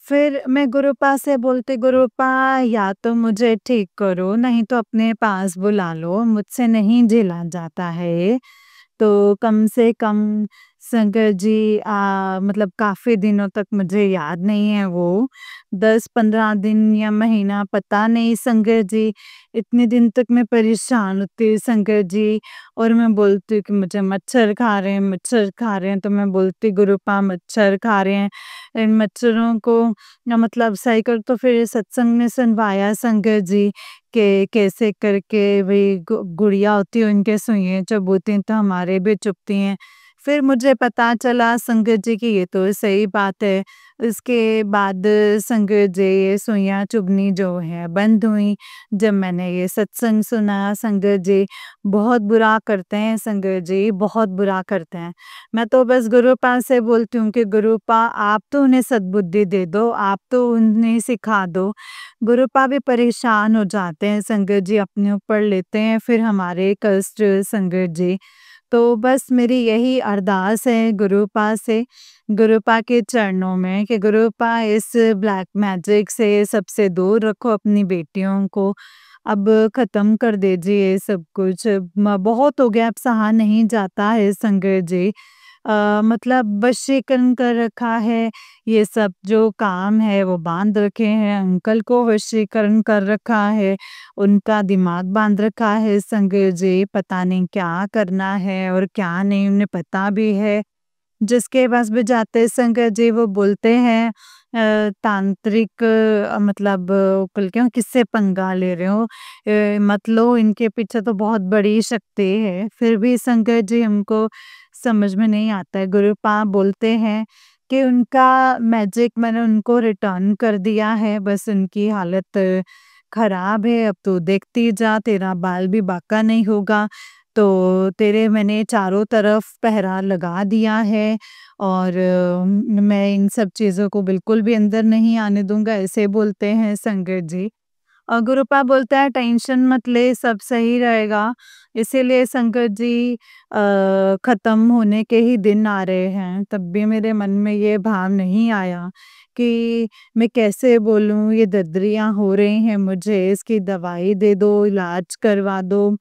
फिर मैं गुरुपा से बोलती, गुरुपा या तो मुझे ठीक करो, नहीं तो अपने पास बुला लो, मुझसे नहीं झेला जाता है ये। तो कम से कम संगत जी मतलब काफ़ी दिनों तक मुझे याद नहीं है वो, 10-15 दिन या महीना पता नहीं संगत जी, इतने दिन तक मैं परेशान होती हूँ संगत जी। और मैं बोलती हूँ कि मुझे मच्छर खा रहे हैं, मच्छर खा रहे हैं, तो मैं बोलती गुरुपा मच्छर खा रहे हैं, इन मच्छरों को मतलब सही कर। तो फिर सत्संग में सुनवाया संगत जी के कैसे करके भई गुड़िया होती है उनके सुइयाँ चुभती हैं तो हमारे भी चुभती हैं। फिर मुझे पता चला संगत जी कि ये तो सही बात है। उसके बाद संगत जी ये सुइयाँ चुभनी जो है बंद हुई, जब मैंने ये सत्संग सुना संगत जी। बहुत बुरा करते हैं संगत जी, बहुत बुरा करते हैं। मैं तो बस गुरुपा से बोलती हूँ कि गुरुपा आप तो उन्हें सद्बुद्धि दे दो, आप तो उन्हें सिखा दो। गुरुपा भी परेशान हो जाते हैं संगत जी, अपने ऊपर लेते हैं फिर हमारे कष्ट संगत जी। तो बस मेरी यही अरदास है गुरुपा से, गुरुपा के चरणों में कि गुरुपा इस ब्लैक मैजिक से सबसे दूर रखो अपनी बेटियों को। अब ख़त्म कर दीजिए ये सब कुछ, बहुत हो गया अब सहा नहीं जाता है संगत जी। मतलब वशीकरण कर रखा है। ये सब जो काम है वो बाँध रखे हैं, अंकल को वशीकरण कर रखा है, उनका दिमाग बाँध रखा है संजय जी, पता नहीं क्या करना है और क्या नहीं उन्हें पता भी है। जिसके पास भी जाते संजय जी वो बोलते हैं तांत्रिक मतलब कल क्यों किससे पंगा ले रहे हो? मत लो इनके पीछे तो बहुत बड़ी शक्ति है। फिर भी संजय जी हमको समझ में नहीं आता है। गुरुपा बोलते हैं कि उनका मैजिक मैंने उनको रिटर्न कर दिया है, बस उनकी हालत खराब है, अब तू देखती जा तेरा बाल भी बांका नहीं होगा। तो तेरे मैंने चारों तरफ पहरा लगा दिया है और मैं इन सब चीज़ों को बिल्कुल भी अंदर नहीं आने दूँगा, ऐसे बोलते हैं संजय जी। गुरुपा बोलता है टेंशन मत ले सब सही रहेगा, इसीलिए संकट जी ख़त्म होने के ही दिन आ रहे हैं। तब भी मेरे मन में ये भाव नहीं आया कि मैं कैसे बोलूँ, ये दद्रियाँ हो रही हैं मुझे, इसकी दवाई दे दो, इलाज करवा दो।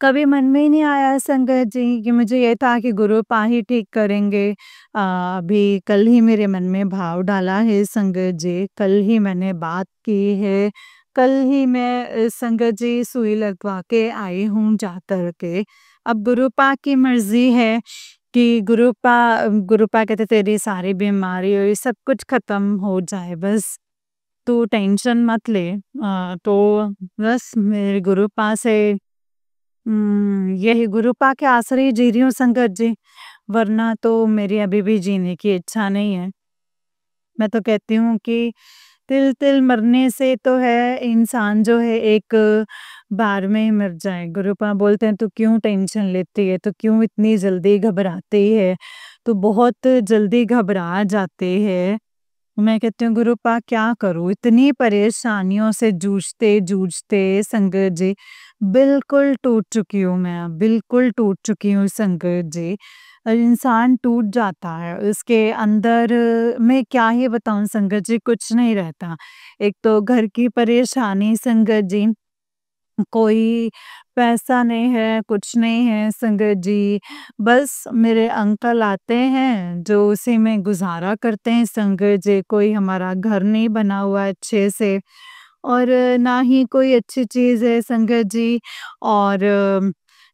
कभी मन में ही नहीं आया संगत जी कि मुझे ये था कि गुरुपा ही ठीक करेंगे। अभी कल ही मेरे मन में भाव डाला है संगत जी, कल ही मैंने बात की है, कल ही मैं संगत जी सुई लगवा के आई हूँ जा कर के। अब गुरुपा की मर्ज़ी है कि गुरुपा कहते तेरी सारी बीमारी और ये सब कुछ ख़त्म हो जाए बस, तू टेंशन मत ले। तो बस मेरे गुरुपा से यही गुरुपा के आसरे ही जी रही हूँ संगत जी, वरना तो मेरी अभी भी जीने की इच्छा नहीं है। मैं तो कहती हूँ कि तिल-तिल मरने से तो है इंसान जो है एक बार में ही मर जाए। गुरुपा बोलते हैं तू क्यों टेंशन लेती है? तू क्यों इतनी जल्दी घबराती है? तू बहुत जल्दी घबरा जाती है। मैं कहती हूँ गुरुपा क्या करूँ? इतनी परेशानियों से जूझते-जूझते संगत जी, बिल्कुल टूट चुकी हूँ मैं, बिल्कुल टूट चुकी हूँ संगत जी। इंसान टूट जाता है, उसके अंदर मैं क्या ही बताऊँ संगत जी, कुछ नहीं रहता। एक तो घर की परेशानी संगत जी, कोई पैसा नहीं है, कुछ नहीं है संगत जी। बस मेरे अंकल आते हैं, जो उसी में गुज़ारा करते हैं संगत जी। कोई हमारा घर नहीं बना हुआ है अच्छे से और ना ही कोई अच्छी चीज़ है संगत जी और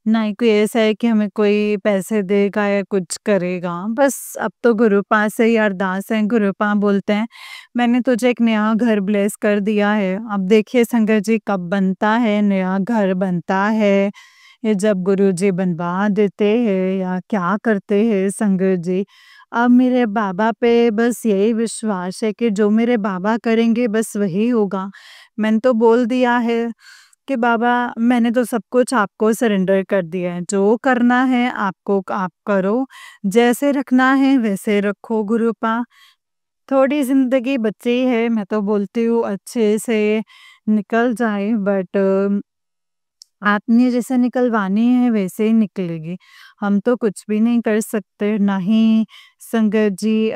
ना ही कोई ऐसा है कि हमें कोई पैसे देगा या कुछ करेगा। बस अब तो गुरुपा से ही अरदास है, गुरुपा बोलते हैं मैंने तुझे एक नया घर ब्लेस कर दिया है। अब देखिए संगत जी कब बनता है, नया घर बनता है, ये जब गुरुजी बनवा देते हैं या क्या करते हैं संगत जी। अब मेरे बाबा पे बस यही विश्वास है कि जो मेरे बाबा करेंगे बस वही होगा। मैंने तो बोल दिया है कि बाबा मैंने तो सब कुछ आपको सरेंडर कर दिया है, जो करना है आपको आप करो, जैसे रखना है वैसे रखो गुरुपा। थोड़ी ज़िंदगी बची है, मैं तो बोलती हूँ अच्छे से निकल जाए बट आपने जैसे निकलवानी है वैसे ही निकलेगी। हम तो कुछ भी नहीं कर सकते, ना ही संगत जी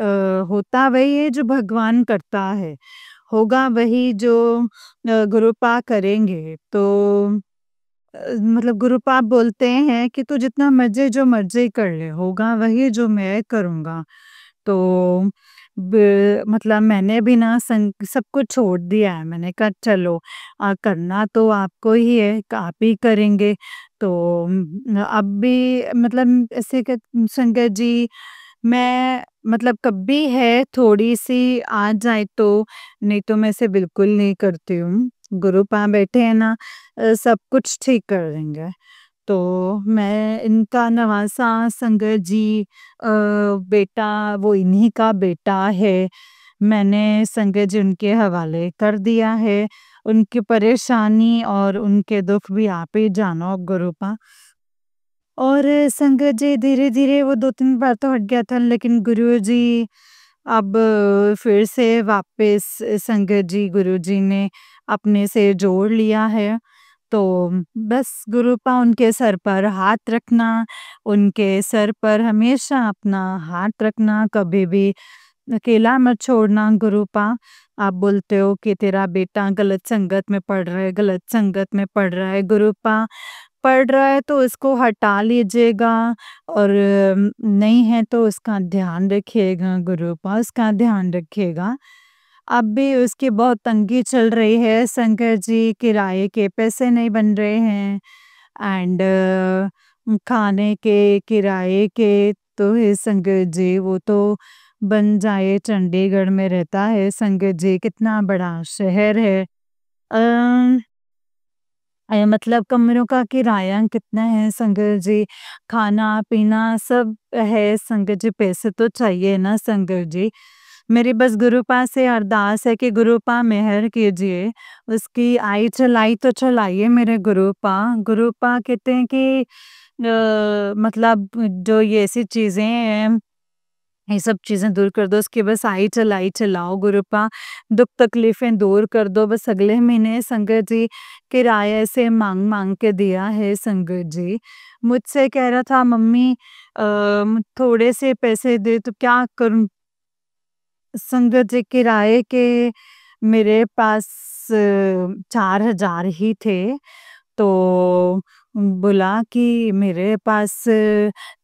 होता वही है जो भगवान करता है, होगा वही जो गुरुपा करेंगे। तो मतलब गुरुपा बोलते हैं कि तू जितना मर्ज़ी जो मर्ज़ी कर ले, होगा वही जो मैं करूँगा। तो मतलब मैंने भी ना सब कुछ छोड़ दिया है, मैंने कहा चलो करना तो आपको ही है, आप ही करेंगे। तो अब भी मतलब ऐसे संगत जी मैं मतलब कभी है थोड़ी-सी आ जाए तो, नहीं तो मैं ऐसे बिल्कुल नहीं करती हूँ। गुरुपा बैठे हैं ना सब कुछ ठीक कर देंगे। तो मैं इनका नवासा संगत जी बेटा वो इन्हीं का बेटा है। मैंने संगत जी उनके हवाले कर दिया है। उनकी परेशानी और उनके दुःख भी आप ही जानो गुरुपा। और संगत जी धीरे-धीरे वो 2-3 बार तो हट गया था लेकिन गुरुजी अब फिर से वापस संगत जी गुरुजी ने अपने से जोड़ लिया है। तो बस गुरुपा उनके सर पर हाथ रखना, उनके सर पर हमेशा अपना हाथ रखना, कभी भी अकेला मत छोड़ना गुरुपा। आप बोलते हो कि तेरा बेटा गलत संगत में पड़ रहा है, गलत संगत में पड़ रहा है गुरुपा। पड़ रहा है तो उसको हटा लीजिएगा और नहीं है तो उसका ध्यान रखिएगा, गुरुपा उसका ध्यान रखिएगा। अब भी उसकी बहुत तंगी चल रही है शंकर जी, किराए के पैसे नहीं बन रहे हैं एंड खाने के, किराए के तो है शंकर जी, वो तो बन जाए। चंडीगढ़ में रहता है शंकर जी, कितना बड़ा शहर है। अ मतलब कमरों का किराया कितना है शंकर जी? खाना-पीना सब है शंकर जी, पैसे तो चाहिए ना शंकर जी। मेरी बस गुरुपा से अरदास है कि गुरुपा मेहर कीजिए, उसकी आई चलाई तो चलाइए मेरे गुरुपा। गुरुपा कहते हैं कि मतलब जो ये ऐसी चीज़ें हैं, ये सब चीज़ें दूर कर दो, उसकी बस आई चलाई चलाओ गुरुपा, दुःख तकलीफ़ें दूर कर दो। बस अगले महीने शंकर जी किराया ऐसे माँग-माँग के दिया है शंकर जी। मुझसे कह रहा था मम्मी थोड़े से पैसे दे तो क्या करूँ? शंकर जी किराए के मेरे पास 4,000 ही थे, तो बोला कि मेरे पास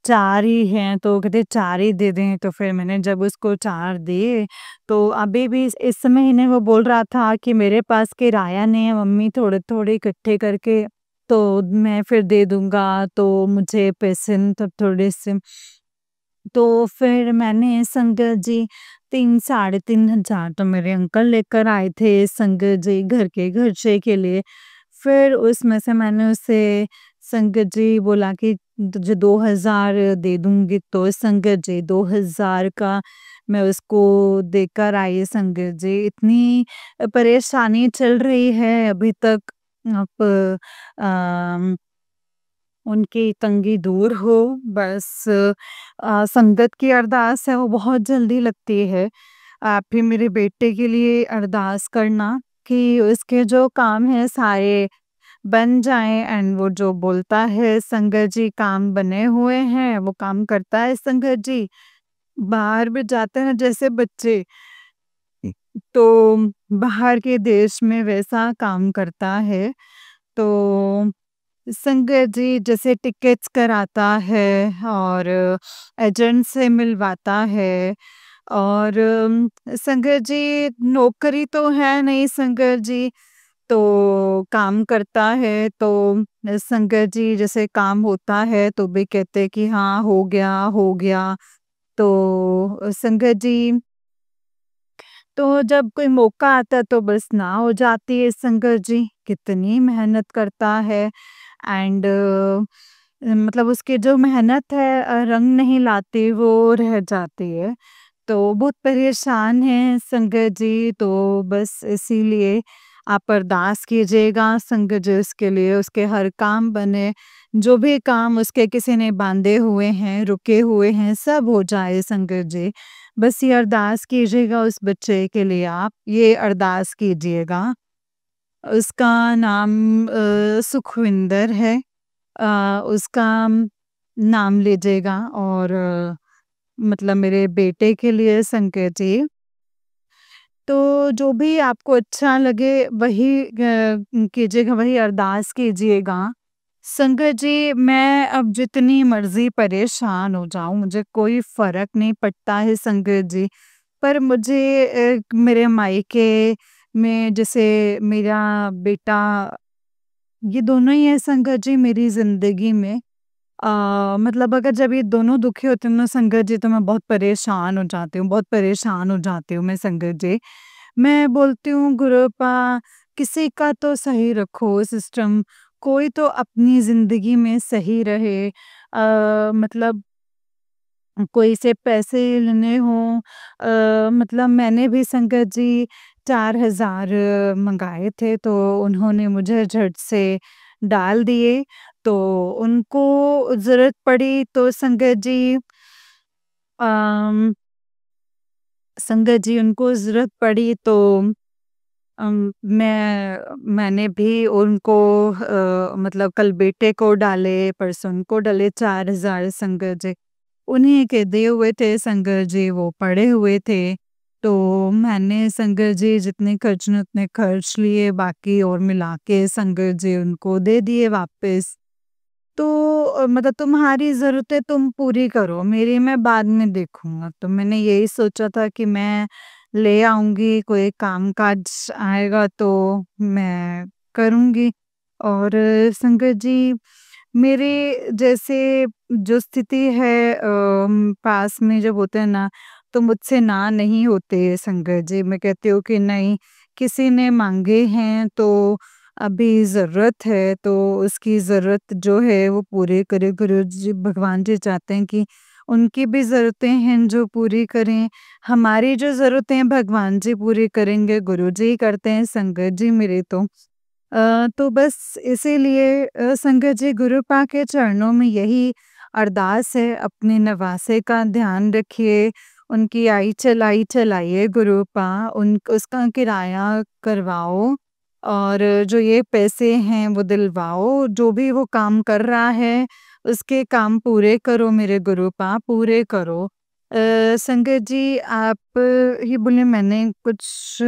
4 ही हैं, तो कहते 4 ही दे दें, तो फिर मैंने जब उसको 4 दिए, तो अभी भी इस महीने वो बोल रहा था कि मेरे पास किराया नहीं है मम्मी, थोड़े-थोड़े इकट्ठे करके तो मैं फिर दे दूँगा, तो मुझे पैसे तब थोड़े से तो फिर मैंने शंकर जी 3 साढ़े 3,000 तो मेरे अंकल लेकर आए थे शंकर जी घर के खर्चे के लिए। फिर उसमें से मैंने उसे शंकर जी बोला कि तुझे 2,000 दे दूँगी, तो शंकर जी 2,000 का मैं उसको देकर आई शंकर जी। इतनी परेशानी चल रही है अभी तक। आप अ उनकी तंगी दूर हो, बस संगत की अरदास है वो बहुत जल्दी लगती है। आप भी मेरे बेटे के लिए अरदास करना कि उसके जो काम हैं सारे बन जाएँ एंड वो जो बोलता है संगत जी काम बने हुए हैं, वो काम करता है संगत जी। बाहर भी जाते हैं जैसे बच्चे, तो बाहर के देश में वैसा काम करता है। तो संगत जी जैसे टिकट्स कराता है और एजेंट से मिलवाता है और संगत जी नौकरी तो है नहीं शंकर जी, तो काम करता है, तो संगत जी जैसे काम होता है तो भी कहते हैं कि हाँ हो गया, हो गया। तो संगत जी तो जब कोई मौका आता है तो बस ना हो जाती है शंकर जी, कितनी मेहनत करता है एंड मतलब उसकी जो मेहनत है रंग नहीं लाती, वो रह जाती है। तो बहुत परेशान हैं शंकर जी, तो बस इसीलिए आप अरदास कीजिएगा शंकर जी उसके लिए, उसके हर काम बने, जो भी काम उसके किसी ने बाँधे हुए हैं, रुके हुए हैं, सब हो जाए शंकर जी। बस ये अरदास कीजिएगा उस बच्चे के लिए आप, ये अरदास कीजिएगा। उसका नाम सुखविंदर है। उसका नाम लीजिएगा और मतलब मेरे बेटे के लिए संकेत जी। तो जो भी आपको अच्छा लगे वही कीजिएगा, वही अरदास कीजिएगा। संगत जी मैं अब जितनी मर्ज़ी परेशान हो जाऊँ, मुझे कोई फ़र्क नहीं पड़ता है संगत जी। पर मुझे मेरे मायके में जैसे मेरा बेटा, ये दोनों ही हैं संगत जी मेरी ज़िंदगी में। मतलब अगर जब ये दोनों दुखी होते हैं ना संगत जी, तो मैं बहुत परेशान हो जाती हूँ, बहुत परेशान हो जाती हूँ मैं संगत जी। मैं बोलती हूँ गुरुपा किसी का तो सही रखो सिस्टम, कोई तो अपनी ज़िंदगी में सही रहे। मतलब कोई से पैसे लेने हों, मतलब मैंने भी संगत जी 4,000 मँगाए थे, तो उन्होंने मुझे झट से डाल दिए। तो उनको ज़रूरत पड़ी तो अम, संगत जी उनको ज़रूरत पड़ी तो मैंने भी उनको मतलब कल बेटे को डाले, परसों उनको डाले 4,000 संगत जी। उन्हीं के दिए हुए थे संगत जी, वो पड़े हुए थे। तो मैंने संगत जी जितने खर्चने उतने खर्च लिए, बाकी और मिला के संगत जी उनको दे दिए वापस। तो मतलब तुम्हारी ज़रूरतें तुम पूरी करो, मेरी मैं बाद में देखूँगा। तो मैंने यही सोचा था कि मैं ले आऊँगी, कोई काम-काज आएगा तो मैं करूँगी। और संगत जी, मेरे जैसे जो स्थिति है पास में जब होते हैं ना, तो मुझसे ना नहीं होते संगत जी। मैं कहती हूँ कि नहीं, किसी ने माँगे हैं तो अभी ज़रूरत है, तो उसकी ज़रूरत जो है वो पूरी करे गुरु जी। भगवान जी चाहते हैं कि उनकी भी ज़रूरतें हैं जो पूरी करें। हमारी जो ज़रूरतें हैं भगवान जी पूरी करेंगे, गुरु जी ही करते हैं संगत जी मेरे तो। तो बस इसीलिए संगत जी, गुरु पा के चरणों में यही अरदास है, अपने नवासे का ध्यान रखिए, उनकी आई चलाई चलाइए गुरु पा, उन उसका किराया करवाओ और जो ये पैसे हैं वो दिलवाओ, जो भी वो काम कर रहा है, उसके काम पूरे करो मेरे गुरु पा, पूरे करो। संगत जी, आप ही बोले, मैंने कुछ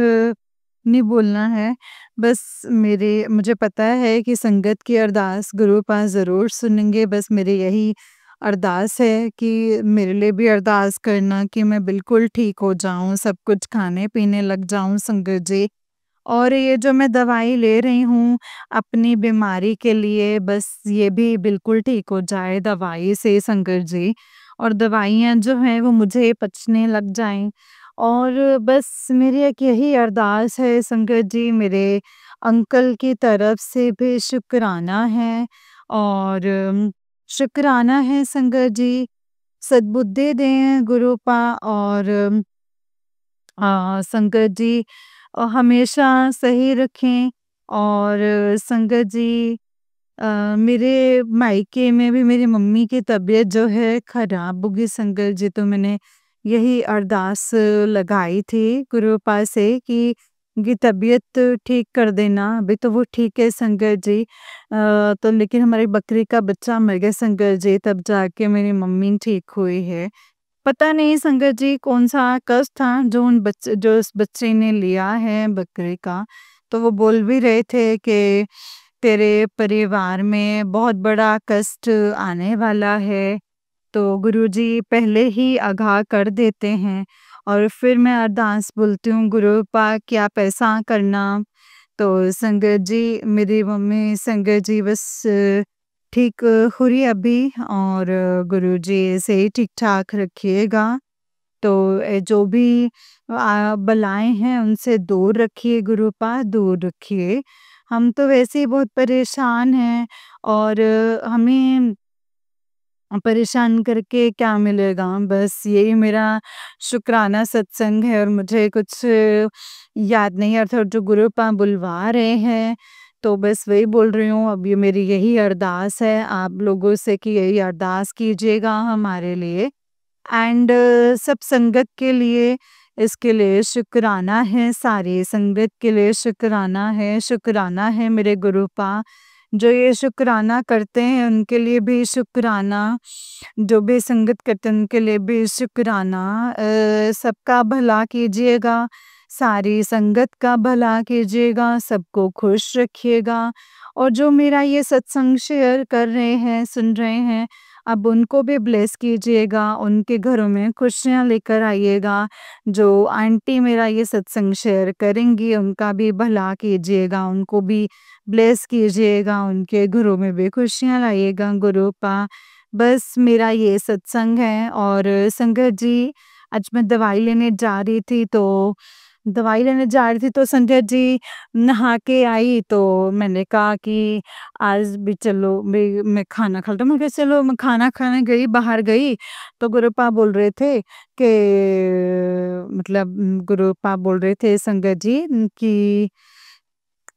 नहीं बोलना है। बस मुझे पता है कि संगत की अरदास गुरु पास ज़रूर सुनेंगे। बस मेरी यही अरदास है कि मेरे लिए भी अरदास करना कि मैं बिल्कुल ठीक हो जाऊँ, सब कुछ खाने-पीने लग जाऊँ संगत जी। और ये जो मैं दवाई ले रही हूँ अपनी बीमारी के लिए, बस ये भी बिल्कुल ठीक हो जाए दवाई से संगत जी। और दवाइयाँ जो हैं वो मुझे पचने लग जाएँ। और बस मेरी एक यही अरदास है संगत जी, मेरे अंकल की तरफ से भी शुक्राना है। और शुक्राना है संगत जी, सद्बुद्धि दें गुरु पा। और संगत जी हमेशा सही रखें। और संगत जी, मेरे मायके में भी मेरी मम्मी की तबीयत जो है खराब हो गई संगत जी, तो मैंने यही अरदास लगाई थी गुरु पास से कि उनकी तबीयत ठीक कर देना। अभी तो वो ठीक है संगत जी। तो लेकिन हमारी बकरी का बच्चा मर गया संगत जी, तब जाके मेरी मम्मी ठीक हुई है। पता नहीं संगत जी कौन-सा कष्ट था जो उस बच्चे ने लिया है बकरी का। तो वो बोल भी रहे थे कि तेरे परिवार में बहुत बड़ा कष्ट आने वाला है, तो गुरुजी पहले ही आगाह कर देते हैं। और फिर मैं अरदास बोलती हूँ, गुरु पा क्या पैसा करना। तो संगत जी, मेरी मम्मी संगत जी बस ठीक हो रही है अभी। और गुरुजी ऐसे ही ठीक-ठाक रखिएगा। तो जो भी बलाएँ हैं उनसे दूर रखिए गुरुपा, दूर रखिए। हम तो वैसे ही बहुत परेशान हैं। और हमें परेशान करके क्या मिलेगा? बस यही मेरा शुक्राना सत्संग है और मुझे कुछ याद नहीं आता, और जो गुरुपा बुलवा रहे हैं, तो बस वही बोल रही हूँ। अब ये मेरी यही अरदास है आप लोगों से कि यही अरदास कीजिएगा हमारे लिए। एंड सब संगत के लिए, इसके लिए शुक्राना है, सारी संगत के लिए शुक्राना है मेरे गुरुपा। जो ये शुक्राना करते हैं उनके लिए भी शुक्राना, जो भी संगत करते हैं उनके लिए भी शुक्राना। सबका भला कीजिएगा, सारी संगत का भला कीजिएगा, सबको खुश रखिएगा। और जो मेरा ये सत्संग शेयर कर रहे हैं, सुन रहे हैं, अब उनको भी ब्लेस कीजिएगा, उनके घरों में खुशियाँ लेकर आइएगा। जो आंटी मेरा ये सत्संग शेयर करेंगी, उनका भी भला कीजिएगा, उनको भी ब्लेस कीजिएगा, उनके घरों में भी खुशियाँ लाइएगा गुरुपा। बस मेरा ये सत्संग है। और संगत जी, आज मैं दवाई लेने जा रही थी तो संगत जी नहा के आई, तो मैंने कहा कि आज भी चलो, मैं खाना खा लेती हूँ। मैं कहा चलो, मैं खाना खाने गई, बाहर गई, तो गुरुपा बोल रहे थे कि मतलब गुरुपा बोल रहे थे संगत जी कि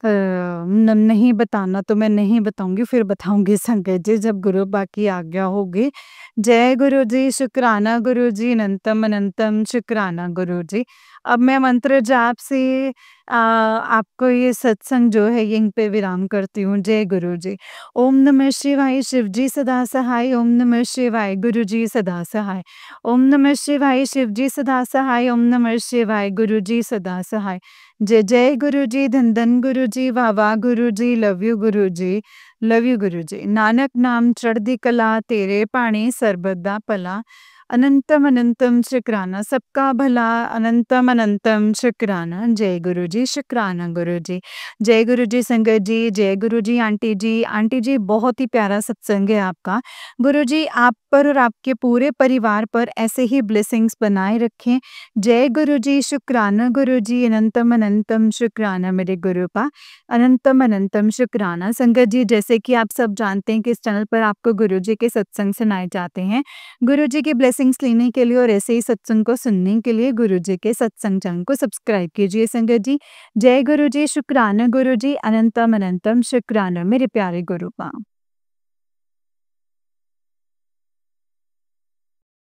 नहीं बताना, तो मैं नहीं बताऊँगी, फिर बताऊँगी संगत जी जब गुरुपा की आज्ञा होगी। जय गुरु जी, शुक्राना गुरु जी, अनंतम अनंतम शुक्राना गुरु जी। अब मैं मंत्र जाप से आपको ये सत्संग जो है यहीं पे विराम करती हूँ। जय गुरु जी। ओम नमः शिवाय, शिव जी सदा सहाय। ओम नमः शिवाय, गुरु जी सदा सहाय। ओम नमः शिवाय, शिव जी सदा सहाय। ओम नमः शिवाय, गुरु जी सदा सहाय। जय जय गुरु जी, धन धन गुरु जी, वाह वाह गुरु जी, love you Guru ji, love you गुरु जी। नानक नाम चढ़दी कला, तेरे पाणी सर्बदा भला। अनंतम अनंतम शुक्राना, सबका भला अनंतम अनंतम शुक्राना। जय गुरु जी, शुक्राना गुरु जी। जय गुरु जी संगत जी, जय गुरु जी आंटी जी। आंटी जी बहुत ही प्यारा सत्संग है आपका। गुरु जी आप पर और आपके पूरे परिवार पर ऐसे ही ब्लेसिंग्स बनाए रखें। जय गुरु जी, शुक्राना गुरु जी, अनंतम अनंतम शुक्राना मेरे गुरु पा, अनंतम अनंतम शुक्राना। संगत जी जैसे कि आप सब जानते हैं कि इस चैनल पर आपको गुरु जी के सत्संग सुनाए जाते हैं। गुरु जी की ब्लेसिंग्स लेने के लिए और ऐसे ही सत्संग को सुनने के लिए गुरु जी के सत्संग चैनल को सब्सक्राइब कीजिए संगत जी। जय गुरु जी, शुक्राना गुरु जी, अनंतम अनंतम शुक्राना मेरे प्यारे गुरु पा।